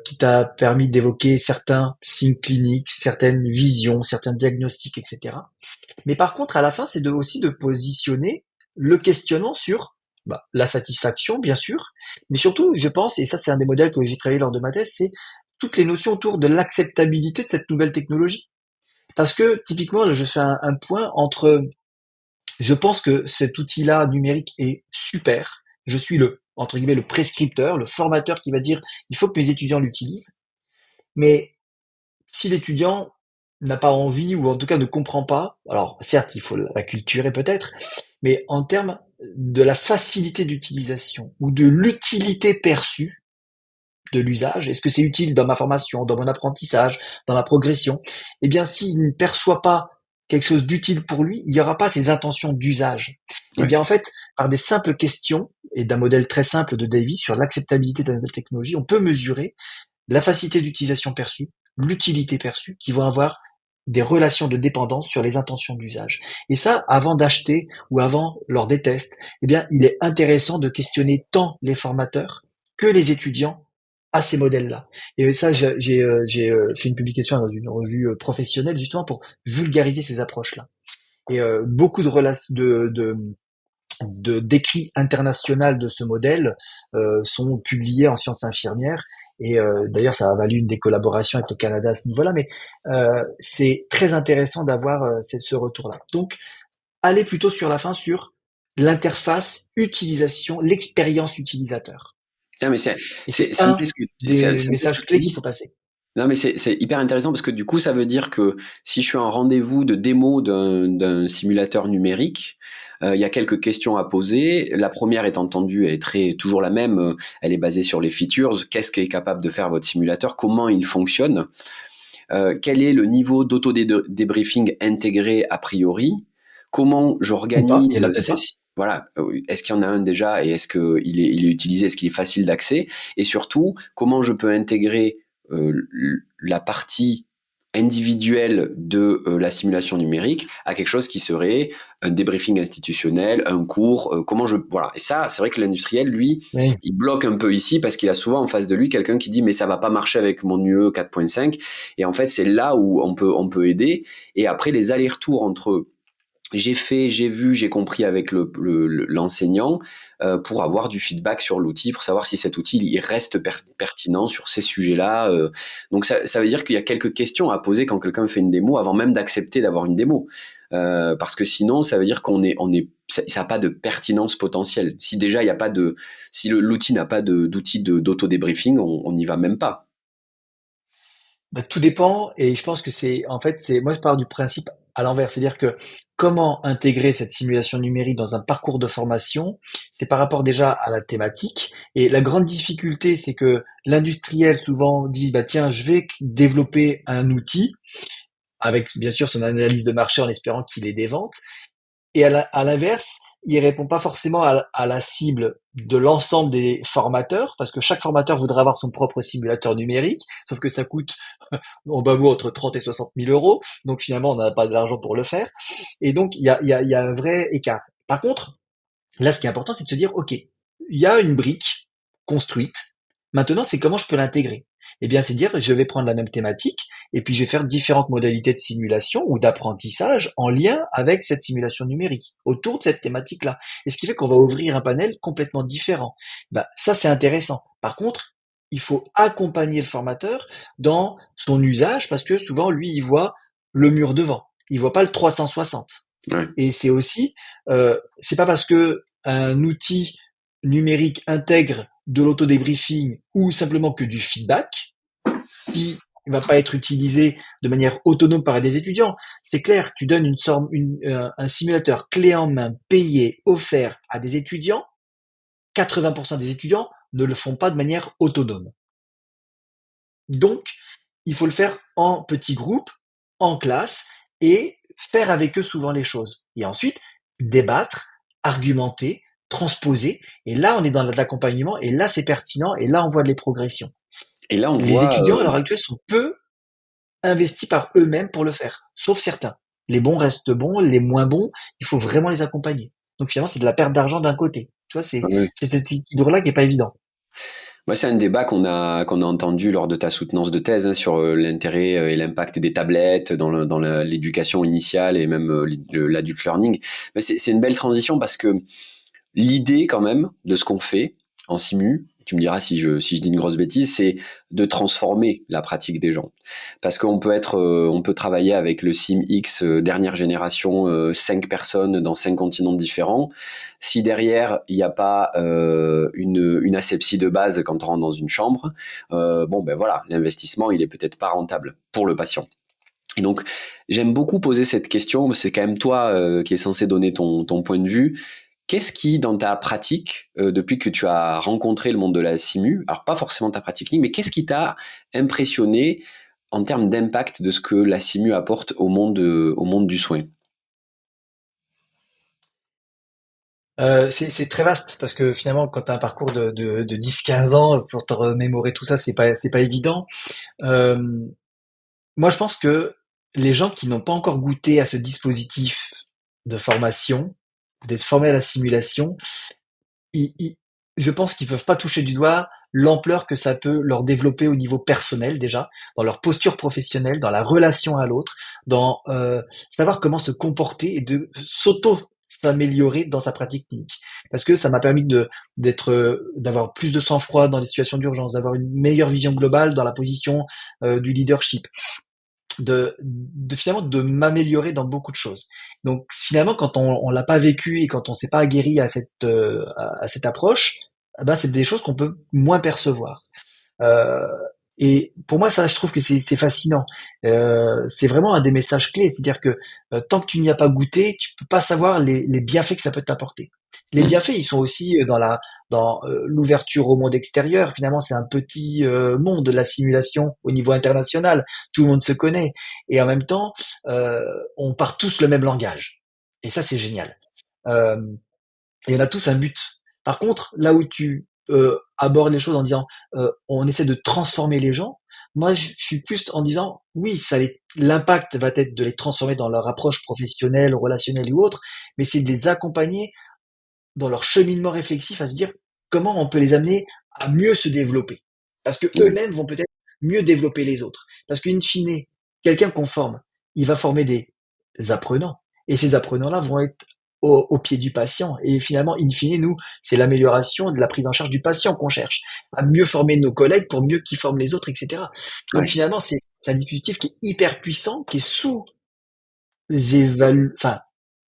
qui t'a permis d'évoquer certains signes cliniques, certaines visions, certains diagnostics, etc. Mais par contre, à la fin, c'est aussi de positionner le questionnement sur la satisfaction, bien sûr, mais surtout, je pense, et ça c'est un des modèles que j'ai travaillé lors de ma thèse, c'est toutes les notions autour de l'acceptabilité de cette nouvelle technologie. Parce que typiquement, je fais un point entre, je pense que cet outil-là numérique est super, je suis le, entre guillemets, le prescripteur, le formateur qui va dire, il faut que mes étudiants l'utilisent, mais si l'étudiant n'a pas envie ou en tout cas ne comprend pas, alors certes il faut la culturer peut-être, mais en termes de la facilité d'utilisation ou de l'utilité perçue de l'usage, est-ce que c'est utile dans ma formation, dans mon apprentissage, dans ma progression? Eh bien, s'il ne perçoit pas quelque chose d'utile pour lui, il n'y aura pas ces intentions d'usage. Eh Ouais. bien, en fait, par des simples questions et d'un modèle très simple de Davy sur l'acceptabilité de la nouvelle technologie, on peut mesurer la facilité d'utilisation perçue, l'utilité perçue, qui vont avoir des relations de dépendance sur les intentions d'usage. Et ça, avant d'acheter ou avant lors des tests, eh bien, il est intéressant de questionner tant les formateurs que les étudiants à ces modèles-là. Et ça, j'ai fait une publication dans une revue professionnelle justement pour vulgariser ces approches-là. Et beaucoup d'écrits internationaux de ce modèle sont publiés en sciences infirmières. Et d'ailleurs, ça a valu une des collaborations avec le Canada à ce niveau-là. Mais c'est très intéressant d'avoir ce retour-là. Donc, allez plutôt sur la fin sur l'interface utilisation, l'expérience utilisateur. Ah, mais Et c'est ça me un plaît des ça me plaît ce messages que tu clés qu'il dis. faut passer. Non, mais c'est hyper intéressant parce que du coup, ça veut dire que si je suis en rendez-vous de démo d'un simulateur numérique, il y a quelques questions à poser. La première est entendue, elle est toujours la même. Elle est basée sur les features. Qu'est-ce qu'est capable de faire votre simulateur? Comment il fonctionne? Quel est le niveau d'auto-débriefing intégré a priori? Comment Ou pas, il y en j'organise a peut-être pas. voilà, est-ce qu'il y en a un déjà et est-ce qu'il est utilisé, est-ce qu'il est facile d'accès? Et surtout, comment je peux intégrer la partie individuelle de la simulation numérique à quelque chose qui serait un débriefing institutionnel, un cours, voilà. Et ça, c'est vrai que l'industriel, lui, Oui. il bloque un peu ici parce qu'il a souvent en face de lui quelqu'un qui dit mais ça va pas marcher avec mon UE 4.5 et en fait c'est là où on peut aider et après les allers-retours entre j'ai fait, j'ai vu, j'ai compris avec l'enseignant pour avoir du feedback sur l'outil, pour savoir si cet outil il reste pertinent sur ces sujets-là. Donc ça veut dire qu'il y a quelques questions à poser quand quelqu'un fait une démo avant même d'accepter d'avoir une démo. Parce que sinon, ça veut dire ça n'a pas de pertinence potentielle. Si déjà il y a pas de, si l'outil n'a pas d'outil d'auto-débriefing, on n'y va même pas. Bah, tout dépend, et je pense que en fait, moi je pars du principe à l'envers, c'est-à-dire que comment intégrer cette simulation numérique dans un parcours de formation, c'est par rapport déjà à la thématique, et la grande difficulté, c'est que l'industriel souvent dit, bah tiens, je vais développer un outil, avec bien sûr son analyse de marché en espérant qu'il ait des ventes, et à l'inverse, il répond pas forcément à la cible de l'ensemble des formateurs, parce que chaque formateur voudrait avoir son propre simulateur numérique, sauf que ça coûte en bas mot entre 30 et 60 000 euros, donc finalement on n'a pas de l'argent pour le faire, et donc il y a un vrai écart. Par contre, là ce qui est important c'est de se dire, ok, il y a une brique construite, Maintenant, c'est comment je peux l'intégrer. Eh bien, c'est dire, je vais prendre la même thématique et puis je vais faire différentes modalités de simulation ou d'apprentissage en lien avec cette simulation numérique autour de cette thématique-là. Et ce qui fait qu'on va ouvrir un panel complètement différent. Bah, ça, c'est intéressant. Par contre, il faut accompagner le formateur dans son usage parce que souvent, lui, il voit le mur devant. Il voit pas le 360. Ouais. Et c'est aussi, c'est pas parce que un outil numérique intègre de l'autodébriefing ou simplement que du feedback qui ne va pas être utilisé de manière autonome par des étudiants. C'est clair, tu donnes un simulateur clé en main, payé, offert à des étudiants, 80% des étudiants ne le font pas de manière autonome. Donc, il faut le faire en petits groupes, en classe, et faire avec eux souvent les choses. Et ensuite, débattre, argumenter, transposer. Et là, on est dans l'accompagnement, et là, c'est pertinent, et là, on voit les progressions. Et là, on Les voit, étudiants, à l'heure actuelle, sont peu investis par eux-mêmes pour le faire, sauf certains. Les bons restent bons, les moins bons, il faut vraiment les accompagner. Donc finalement, c'est de la perte d'argent d'un côté. Tu vois, ouais. c'est cet équilibre-là qui est pas évident. Moi, c'est un débat qu'on a entendu lors de ta soutenance de thèse, hein, sur l'intérêt et l'impact des tablettes dans l'éducation initiale et même l'adult learning. Mais c'est une belle transition parce que l'idée quand même de ce qu'on fait en simu, tu me diras si je dis une grosse bêtise, c'est de transformer la pratique des gens. Parce on peut travailler avec le SimX dernière génération, 5 personnes dans 5 continents différents. Si derrière il n'y a pas une asepsie de base quand on rentre dans une chambre, bon ben voilà, l'investissement il est peut-être pas rentable pour le patient. Et donc, j'aime beaucoup poser cette question, c'est quand même toi qui es censé donner ton point de vue. Qu'est-ce qui, dans ta pratique, depuis que tu as rencontré le monde de la simu, alors pas forcément ta pratique clinique, mais qu'est-ce qui t'a impressionné en termes d'impact de ce que la simu apporte au monde du soin? C'est très vaste parce que finalement, quand tu as un parcours de 10-15 ans, pour te remémorer tout ça, c'est pas évident. Euh, Moi, je pense que les gens qui n'ont pas encore goûté à ce dispositif de formation, d'être formés à la simulation, ils- ils- je pense qu'ils peuvent pas toucher du doigt l'ampleur que ça peut leur développer au niveau personnel déjà, dans leur posture professionnelle, dans la relation à l'autre, dans savoir comment se comporter et de s'améliorer dans sa pratique clinique. Parce que ça m'a permis d'avoir plus de sang-froid dans les situations d'urgence, d'avoir une meilleure vision globale dans la position du leadership, de finalement de m'améliorer dans beaucoup de choses. Donc finalement, quand on l'a pas vécu et quand on s'est pas aguerri à cette approche, eh ben c'est des choses qu'on peut moins percevoir. Euh, et pour moi, ça, je trouve que c'est fascinant. C'est vraiment un des messages clés, c'est-à-dire que tant que tu n'y as pas goûté, tu peux pas savoir les bienfaits que ça peut t'apporter. Les Mmh. bienfaits, ils sont aussi dans l'ouverture au monde extérieur. Finalement, c'est un petit monde, la simulation au niveau international. Tout le monde se connaît, et en même temps, euh, on part tous le même langage. Et ça, c'est génial. Euh, et on a tous un but. Par contre, là où tu abordes les choses en disant on essaie de transformer les gens, moi je suis plus en disant oui, l'impact va être de les transformer dans leur approche professionnelle, relationnelle ou autre, mais c'est de les accompagner dans leur cheminement réflexif à se dire comment on peut les amener à mieux se développer. Parce que Ouais. eux-mêmes vont peut-être mieux développer les autres. Parce qu'in fine, quelqu'un qu'on forme, il va former des apprenants. Et ces apprenants-là vont être au pied du patient. Et finalement, in fine, nous, c'est l'amélioration de la prise en charge du patient qu'on cherche. À mieux former nos collègues pour mieux qu'ils forment les autres, etc. Donc Ouais. finalement, c'est un dispositif qui est hyper puissant, qui est sous-évalué, enfin,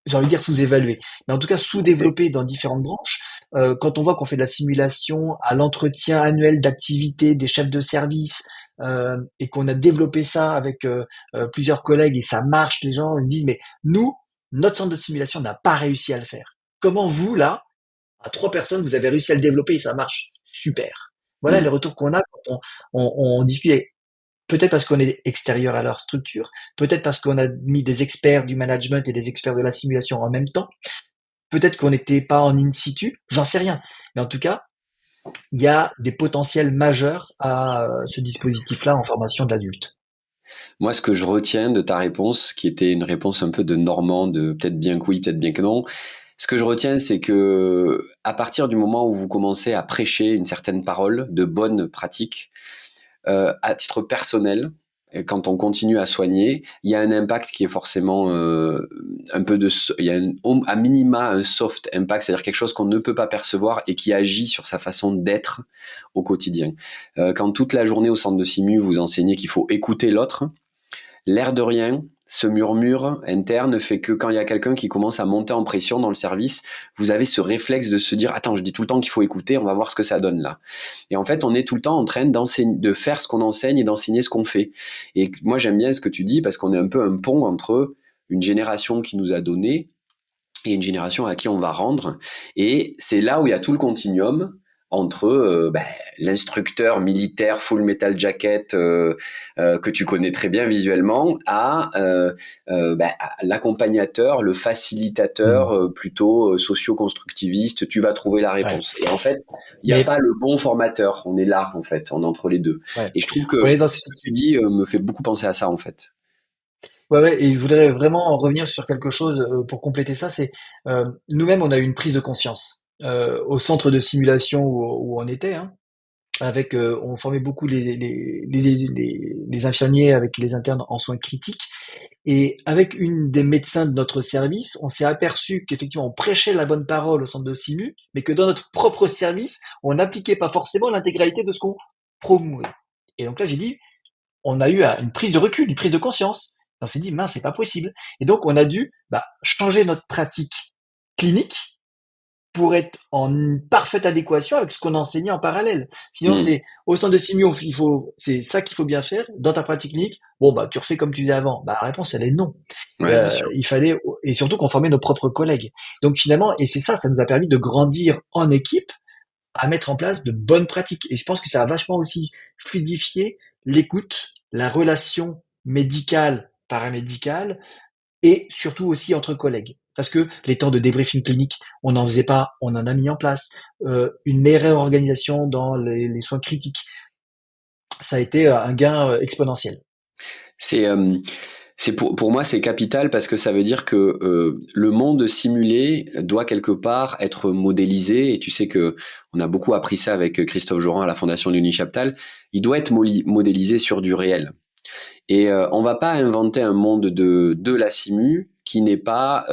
j'ai envie de dire sous-évalué, mais en tout cas Et- sous-développé dans différentes branches. Quand on voit qu'on fait de la simulation à l'entretien annuel d'activité des chefs de service et qu'on a développé ça avec plusieurs collègues et ça marche, les gens disent mais nous, notre centre de simulation n'a pas réussi à le faire. Comment vous là, à 3 personnes, vous avez réussi à le développer et ça marche super. Voilà les mmh. retours qu'on a quand on discute peut-être parce qu'on est extérieur à leur structure, peut-être parce qu'on a mis des experts du management et des experts de la simulation en même temps, peut-être qu'on n'était pas en in situ, j'en sais rien. Mais en tout cas, il y a des potentiels majeurs à ce dispositif-là en formation de l'adulte. Moi, ce que je retiens de ta réponse, qui était une réponse un peu de Normand, de peut-être bien que oui, peut-être bien que non, Ce que je retiens, c'est que à partir du moment où vous commencez à prêcher une certaine parole de bonnes pratiques, à titre personnel, et quand on continue à soigner, il y a un impact qui est forcément un peu de, il y a à minima un soft impact, c'est-à-dire quelque chose qu'on ne peut pas percevoir et qui agit sur sa façon d'être au quotidien. Quand toute la journée au centre de Simu, vous enseignez qu'il faut écouter l'autre, l'air de rien, ce murmure interne fait que quand il y a quelqu'un qui commence à monter en pression dans le service, vous avez ce réflexe de se dire attends, je dis tout le temps qu'il faut écouter, on va voir ce que ça donne là. Et en fait, on est tout le temps en train d'enseigner, de faire ce qu'on enseigne et d'enseigner ce qu'on fait. Et moi, j'aime bien ce que tu dis parce qu'on est un peu un pont entre une génération qui nous a donné et une génération à qui on va rendre. Et c'est là où il y a tout le continuum entre l'instructeur militaire full metal jacket que tu connais très bien visuellement à l'accompagnateur, le facilitateur Hmm. plutôt socio-constructiviste, tu vas trouver la Ouais. réponse. Et en fait, il n'y a Mais pas le bon formateur, on est là en fait, on est entre les deux. ouais, Et je trouve on que est dans ce que tu dis me fait beaucoup penser à ça en fait. ouais, ouais, et je voudrais vraiment en revenir sur quelque chose pour compléter ça, c'est nous-mêmes on a eu une prise de conscience au centre de simulation où on était, hein, avec on formait beaucoup les infirmiers avec les internes en soins critiques et avec une des médecins de notre service, on s'est aperçu qu'effectivement on prêchait la bonne parole au centre de simu, mais que dans notre propre service on n'appliquait pas forcément l'intégralité de ce qu'on promouvait. Et donc là j'ai dit on a eu une prise de recul, une prise de conscience. On s'est dit, mince, c'est pas possible. Et donc, on a dû changer notre pratique clinique pour être en parfaite adéquation avec ce qu'on enseignait en parallèle. Sinon, Mmh. c'est au centre de simio, c'est ça qu'il faut bien faire. Dans ta pratique clinique, bon, tu refais comme tu faisais avant. La réponse, elle est non. Ouais, bien sûr. Il fallait, et surtout qu'on formait nos propres collègues. Donc finalement, et c'est ça, ça nous a permis de grandir en équipe, à mettre en place de bonnes pratiques. Et je pense que ça a vachement aussi fluidifié l'écoute, la relation médicale, paramédicale, et surtout aussi entre collègues. Parce que les temps de débriefing clinique, on n'en faisait pas, on en a mis en place. Une meilleure organisation dans les soins critiques, ça a été un gain exponentiel. C'est pour moi c'est capital parce que ça veut dire que le monde simulé doit quelque part être modélisé et tu sais que on a beaucoup appris ça avec Christophe Joran à la Fondation Léonie Chaptal. Il doit être modélisé sur du réel. Et on va pas inventer un monde de la simu qui n'est pas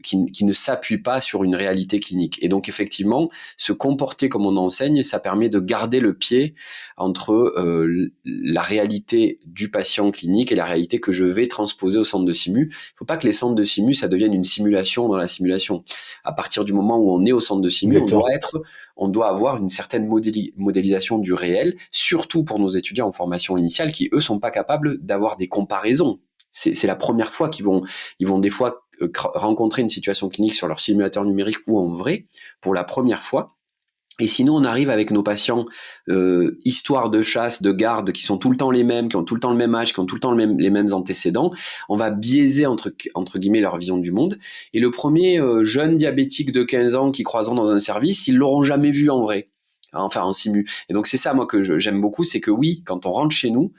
qui ne s'appuie pas sur une réalité clinique. Et donc effectivement, se comporter comme on enseigne, ça permet de garder le pied entre la réalité du patient clinique et la réalité que je vais transposer au centre de simu. Il faut pas que les centres de simu ça devienne une simulation dans la simulation. À partir du moment où on est au centre de simu, Exactement. on doit avoir une certaine modélisation du réel, surtout pour nos étudiants en formation initiale qui, eux, sont pas capables d'avoir des comparaisons. C'est la première fois ils vont des fois rencontrer une situation clinique sur leur simulateur numérique ou en vrai, pour la première fois. Et sinon, on arrive avec nos patients histoires de chasse, de garde, qui sont tout le temps les mêmes, qui ont tout le temps le même âge, qui ont tout le temps les mêmes antécédents. On va biaiser, entre guillemets, leur vision du monde. Et le premier jeune diabétique de 15 ans qui croiseront dans un service, ils l'auront jamais vu en vrai. Enfin, en simu. Et donc, c'est ça, moi, que j'aime beaucoup, c'est que oui, quand on rentre chez nous,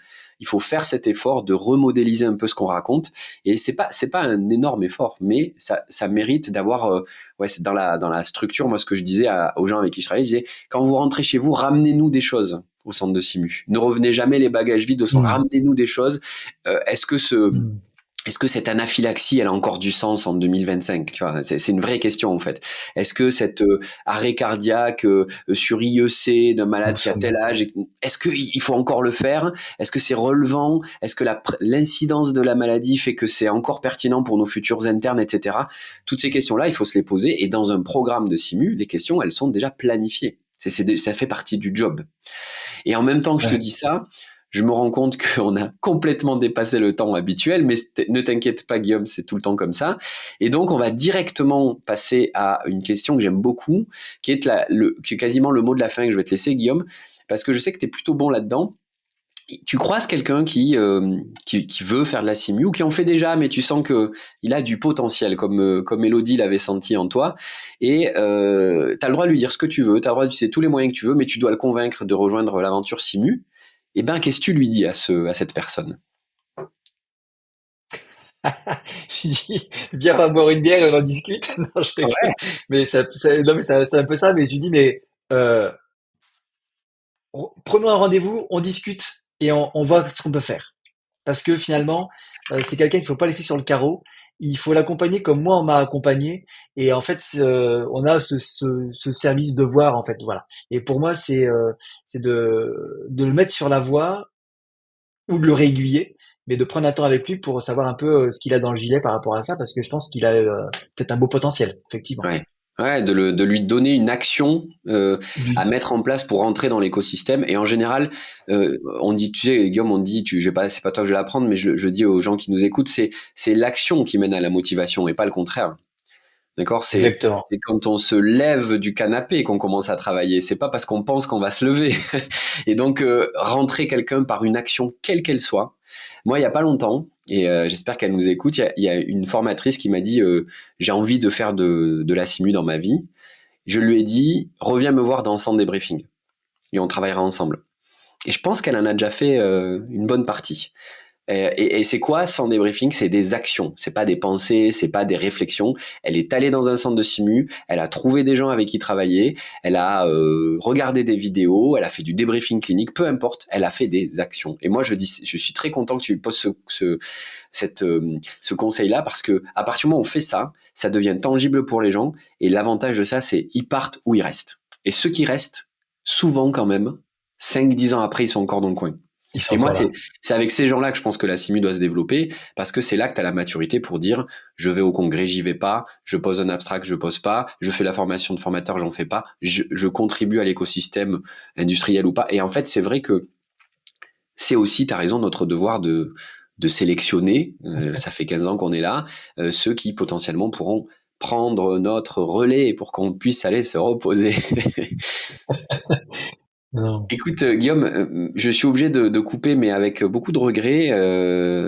il faut faire cet effort de remodéliser un peu ce qu'on raconte. Et c'est pas un énorme effort, mais ça mérite d'avoir ouais, c'est dans la structure, moi, ce que je disais aux gens avec qui je travaillais, je disais, quand vous rentrez chez vous, ramenez-nous des choses au centre de simu. Ne revenez jamais les bagages vides au centre, Mm. ramenez-nous des choses. Mm. Est-ce que cette anaphylaxie, elle a encore du sens en 2025? Tu vois, c'est une vraie question en fait. Est-ce que cet arrêt cardiaque sur IEC d'un malade qui a tel âge, est-ce qu'il faut encore le faire? Est-ce que c'est relevant? Est-ce que l'incidence de la maladie fait que c'est encore pertinent pour nos futurs internes, etc. Toutes ces questions-là, il faut se les poser. Et dans un programme de simu, les questions, elles sont déjà planifiées. Ça fait partie du job. Et en même temps que je te Ouais. dis ça, je me rends compte qu'on a complètement dépassé le temps habituel, mais ne t'inquiète pas Guillaume, c'est tout le temps comme ça. Et donc on va directement passer à une question que j'aime beaucoup, qui est quasiment le mot de la fin que je vais te laisser Guillaume, parce que je sais que tu es plutôt bon là-dedans. Tu croises quelqu'un qui veut faire de la simu ou qui en fait déjà, mais tu sens que il a du potentiel, comme Elodie l'avait senti en toi. Et tu as le droit de lui dire ce que tu veux, tu as le droit d'utiliser tous les moyens que tu veux, mais tu dois le convaincre de rejoindre l'aventure simu. Eh ben, qu'est-ce que tu lui dis à cette personne? Je lui dis, viens, on va boire une bière et on en discute. Non, je rigole. Ouais, Mais non, mais c'est un peu ça. Mais je lui dis, mais euh, prenons un rendez-vous, on discute et on voit ce qu'on peut faire. Parce que finalement, c'est quelqu'un qu'il faut pas laisser sur le carreau. Il faut l'accompagner comme moi on m'a accompagné. Et en fait, on a ce service de voir en fait, voilà. Et pour moi, c'est de le mettre sur la voie ou de le réaiguiller, mais de prendre un temps avec lui pour savoir un peu ce qu'il a dans le gilet par rapport à ça, parce que je pense qu'il a peut-être un beau potentiel, effectivement. ouais. Ouais, de lui donner une action à Lui- mettre en place pour rentrer dans l'écosystème. Et en général, on dit, tu sais, Guillaume, on dit, je vais pas, c'est pas toi que je vais l'apprendre, mais je dis aux gens qui nous écoutent, c'est l'action qui mène à la motivation et pas le contraire. D'accord? Exactement. C'est quand on se lève du canapé qu'on commence à travailler. C'est pas parce qu'on pense qu'on va se lever. Et donc, rentrer quelqu'un par une action, quelle qu'elle soit. Moi, il y a pas longtemps, et j'espère qu'elle nous écoute, il y a une formatrice qui m'a dit, j'ai envie de faire de la simu dans ma vie. Je lui ai dit, reviens me voir dans Sans débriefing. Et on travaillera ensemble. Et je pense qu'elle en a déjà fait une bonne partie. Et c'est quoi sans débriefing? C'est des actions, c'est pas des pensées, c'est pas des réflexions. Elle est allée dans un centre de simu, elle a trouvé des gens avec qui travailler, elle a regardé des vidéos, elle a fait du débriefing clinique, peu importe, elle a fait des actions. Et moi je suis très content que tu lui poses ce conseil-là parce que à partir du moment où on fait ça, ça devient tangible pour les gens. Et l'avantage de ça, c'est ils partent ou ils restent. Et ceux qui restent, souvent quand même, 5-10 ans après, ils sont encore dans le coin. Ils sont Et moi, encore là. c'est avec ces gens-là que je pense que la simu doit se développer, parce que c'est là que tu as la maturité pour dire, je vais au congrès, j'y vais pas, je pose un abstract, je pose pas, je fais la formation de formateur, j'en fais pas, je contribue à l'écosystème industriel ou pas. Et en fait, c'est vrai que c'est aussi, tu as raison, notre devoir de sélectionner, ça fait 15 ans qu'on est là, ceux qui potentiellement pourront prendre notre relais pour qu'on puisse aller se reposer. Non. Écoute, Guillaume, je suis obligé de couper, mais avec beaucoup de regrets,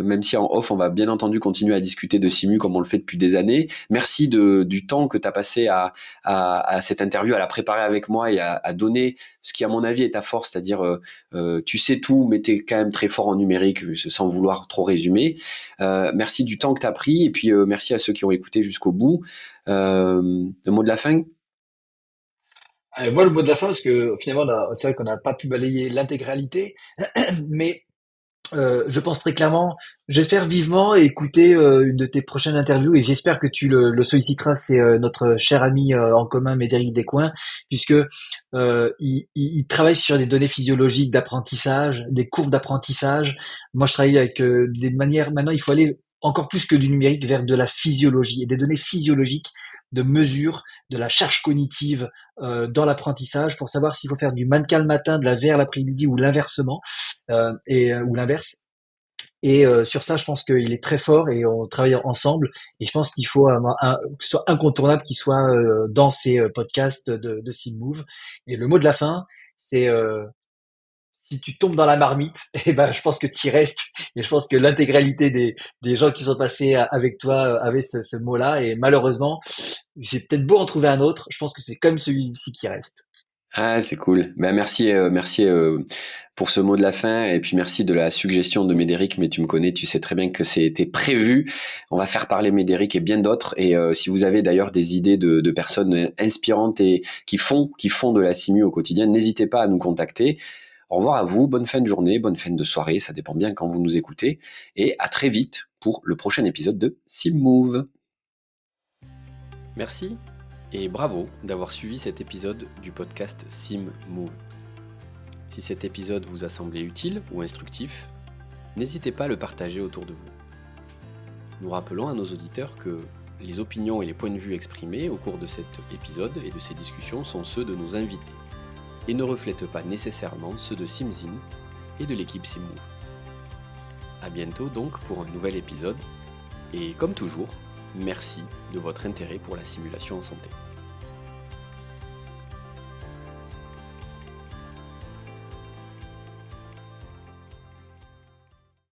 même si en off, on va bien entendu continuer à discuter de Simu comme on le fait depuis des années. Merci du temps que tu as passé à cette interview, à la préparer avec moi et à donner ce qui, à mon avis, est ta force, c'est-à-dire tu sais tout, mais tu es quand même très fort en numérique, sans vouloir trop résumer. Merci du temps que tu as pris, et puis merci à ceux qui ont écouté jusqu'au bout. Un mot de la fin? Moi, le mot de la fin, parce que finalement, c'est vrai qu'on n'a pas pu balayer l'intégralité, mais je pense très clairement, j'espère vivement écouter une de tes prochaines interviews et j'espère que tu le solliciteras. C'est notre cher ami en commun, Médéric Descoings, puisque il travaille sur des données physiologiques d'apprentissage, des courbes d'apprentissage. Moi, je travaille avec des manières. Maintenant, il faut aller encore plus que du numérique vers de la physiologie et des données physiologiques de mesure de la charge cognitive dans l'apprentissage pour savoir s'il faut faire du mannequin le matin, de la VR l'après-midi ou l'inversement ou l'inverse. Et sur ça, je pense qu'il est très fort et on travaille ensemble. Et je pense qu'il faut que ce soit incontournable qu'il soit dans ces podcasts de Move. Et le mot de la fin, c'est si tu tombes dans la marmite, eh ben, je pense que tu y restes. Et je pense que l'intégralité des gens qui sont passés avec toi avaient ce mot-là. Et malheureusement, j'ai peut-être beau en trouver un autre, je pense que c'est comme celui-ci qui reste. Ah, c'est cool. Ben merci pour ce mot de la fin et puis merci de la suggestion de Médéric. Mais tu me connais, tu sais très bien que c'était prévu. On va faire parler Médéric et bien d'autres. Et si vous avez d'ailleurs des idées de personnes inspirantes et qui font de la simu au quotidien, n'hésitez pas à nous contacter. Au revoir à vous, bonne fin de journée, bonne fin de soirée, ça dépend bien quand vous nous écoutez. Et à très vite pour le prochain épisode de SimMove. Merci et bravo d'avoir suivi cet épisode du podcast SimMove. Si cet épisode vous a semblé utile ou instructif, n'hésitez pas à le partager autour de vous. Nous rappelons à nos auditeurs que les opinions et les points de vue exprimés au cours de cet épisode et de ces discussions sont ceux de nos invités et ne reflètent pas nécessairement ceux de SimZin et de l'équipe SimMove. A bientôt donc pour un nouvel épisode et comme toujours, merci de votre intérêt pour la simulation en santé.